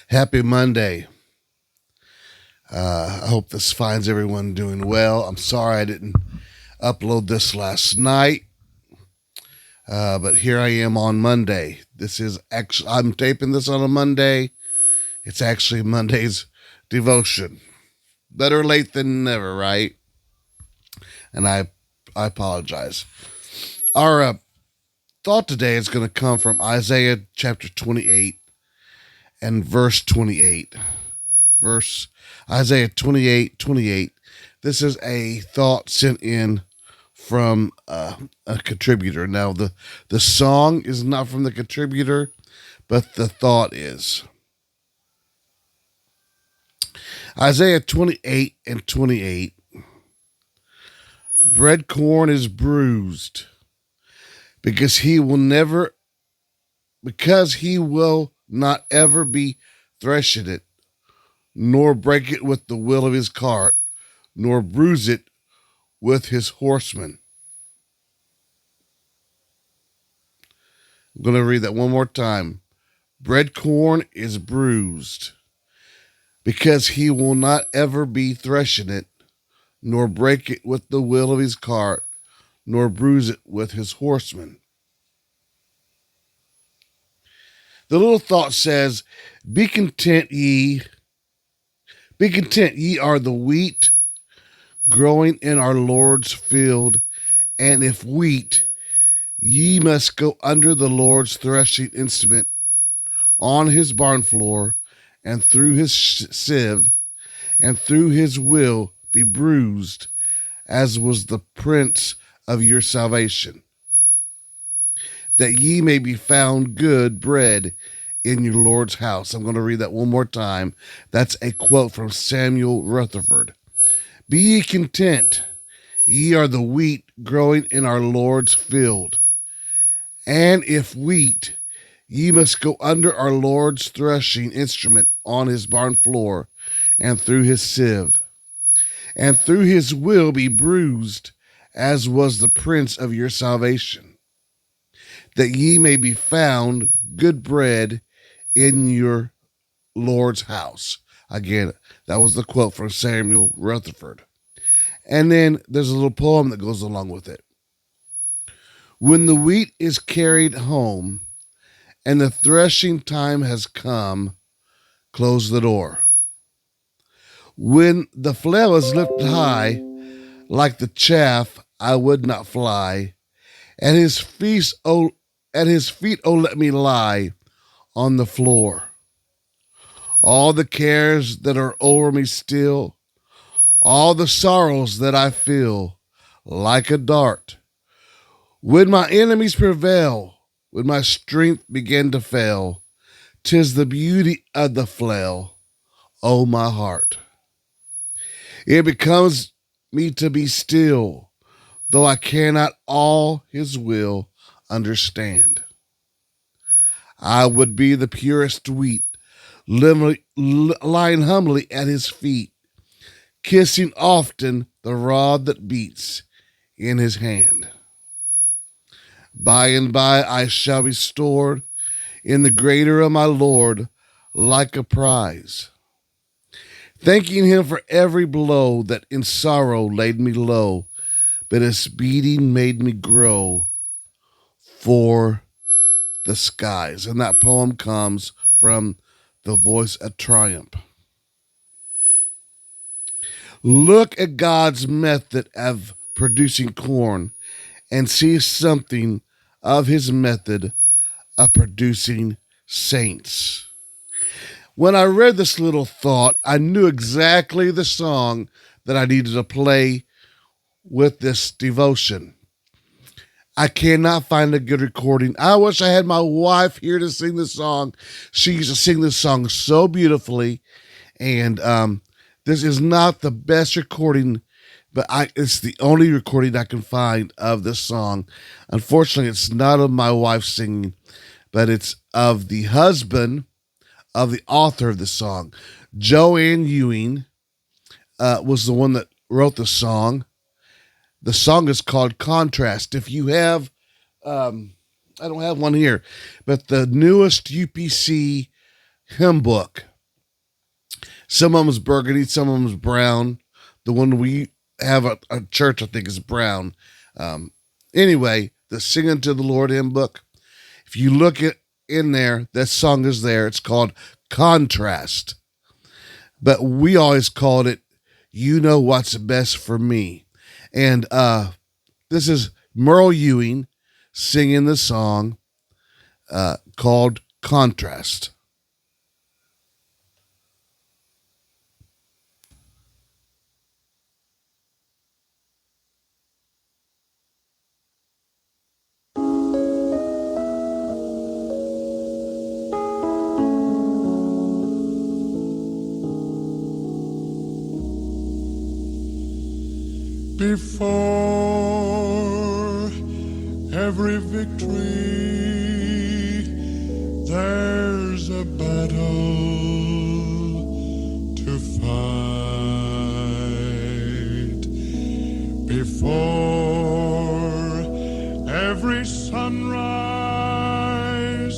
Happy Monday. I hope this finds everyone doing well. I'm sorry I didn't upload this last night, but here I am on Monday. I'm taping this on a Monday. It's actually Monday's devotion. Better late than never, right? And I apologize. Our thought today is going to come from Isaiah chapter 28 and verse 28. Isaiah 28:28. This is a thought sent in from a contributor. Now, the song is not from the contributor, but the thought is. Isaiah 28:28. Bread corn is bruised because he will not ever be threshing it, nor break it with the wheel of his cart, nor bruise it with his horsemen. I'm going to read that one more time. Bread corn is bruised, because he will not ever be threshing it, nor break it with the wheel of his cart, nor bruise it with his horsemen. The little thought says, Be content, ye are the wheat growing in our Lord's field, and if wheat, ye must go under the Lord's threshing instrument on his barn floor, and through his sieve, and through his will be bruised, as was the prince of your salvation, that ye may be found good bread in your Lord's house. I'm going to read that one more time. That's a quote from Samuel Rutherford. Be ye content, ye are the wheat growing in our Lord's field. And if wheat, ye must go under our Lord's threshing instrument on his barn floor, and through his sieve, and through his will be bruised, as was the prince of your salvation, that ye may be found good bread in your Lord's house. Again, that was the quote from Samuel Rutherford. And then there's a little poem that goes along with it. When the wheat is carried home and the threshing time has come, close the door. When the flail is lifted high, like the chaff, I would not fly. At his feet, oh, let me lie on the floor. All the cares that are o'er me still, all the sorrows that I feel, like a dart. When my enemies prevail, when my strength begin to fail, 'tis the beauty of the flail, O my heart. It becomes me to be still, though I cannot all his will understand. I would be the purest wheat, lying humbly at his feet, kissing often the rod that beats in his hand. By and by I shall be stored in the greater of my Lord like a prize, thanking him for every blow that in sorrow laid me low, but his beating made me grow for the skies. And that poem comes from The Voice of Triumph. Look at God's method of producing corn and see something of his method of producing saints. When I read this little thought, I knew exactly the song that I needed to play with this devotion. I cannot find a good recording. I wish I had my wife here to sing this song. She used to sing this song so beautifully. And this is not the best recording, but it's the only recording I can find of this song. Unfortunately, it's not of my wife singing, but it's of the husband of the author of the song. Joanne Ewing was the one that wrote the song. The song is called Contrast. If you have, I don't have one here, but the newest UPC hymn book, Some of them's burgundy, some of them's brown. The one we have at a church, I think, is brown. Um, anyway, the Singing to the Lord hymn book. If you look at in there, that song is there. It's called Contrast. But we always called it You Know What's Best for Me. And this is Merle Ewing singing the song called Contrast. Before every victory, there's a battle to fight. Before every sunrise,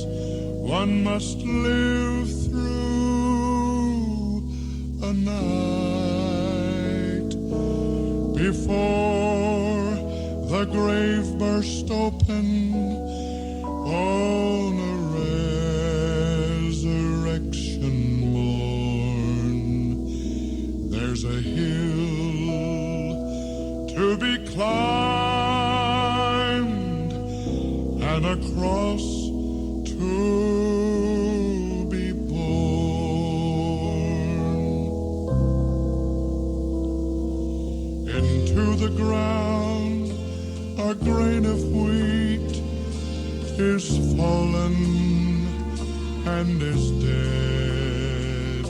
one must live through a night. Before the grave burst open on a resurrection morn, there's a hill to be climbed and a cross to be borne. Into the ground a grain of wheat is fallen and is dead,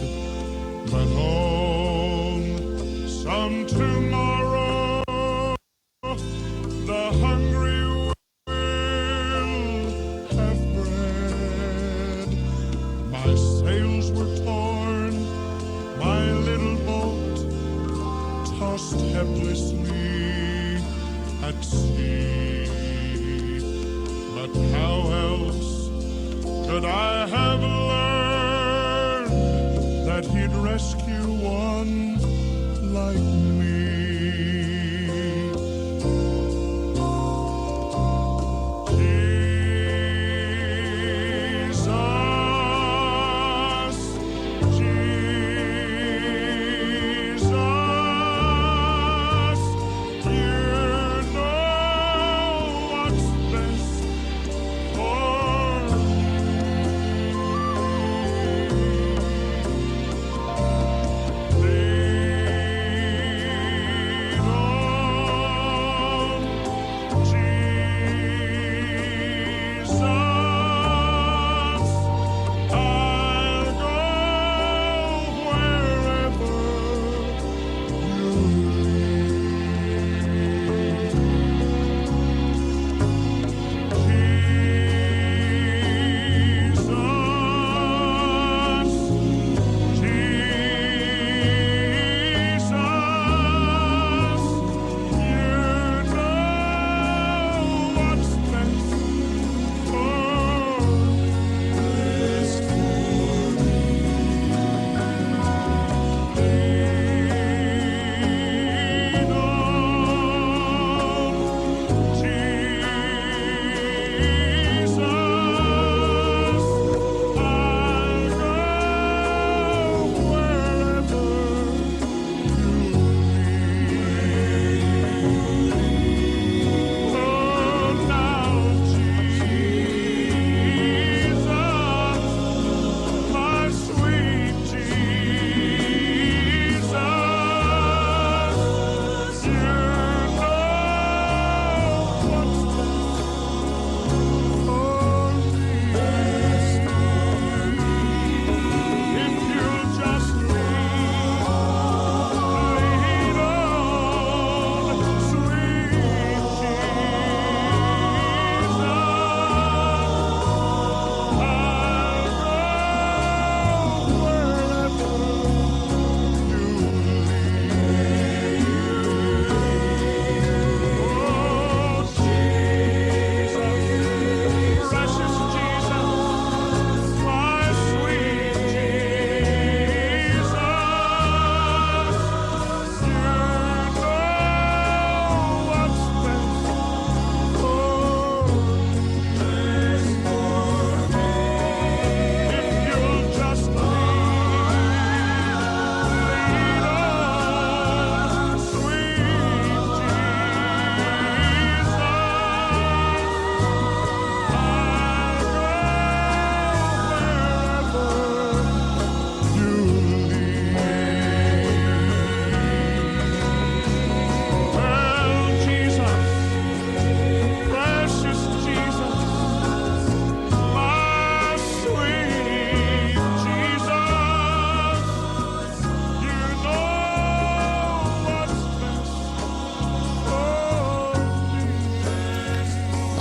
but on some tomorrow the hungry will have bread. My sails were torn, my little boat tossed helplessly at sea. But how else could I have learned that he'd rescue one like me?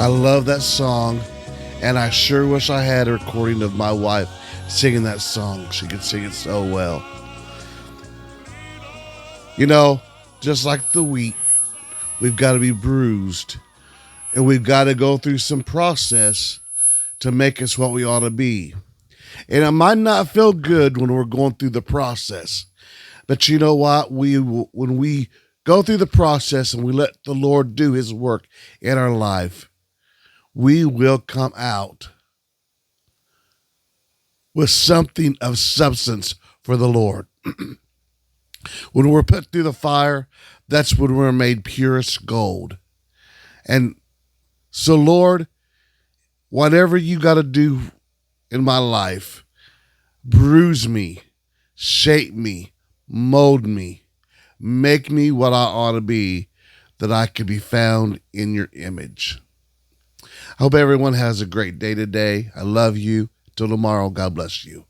I love that song, and I sure wish I had a recording of my wife singing that song. She could sing it so well. You know, just like the wheat, we've got to be bruised, and we've got to go through some process to make us what we ought to be. And it might not feel good when we're going through the process, but you know what? When we go through the process and we let the Lord do his work in our life, we will come out with something of substance for the Lord. When we're put through the fire, that's when we're made purest gold. And so, Lord, whatever you got to do in my life, bruise me, shape me, mold me, make me what I ought to be, that I can be found in your image. I hope everyone has a great day today. I love you. Till tomorrow, God bless you.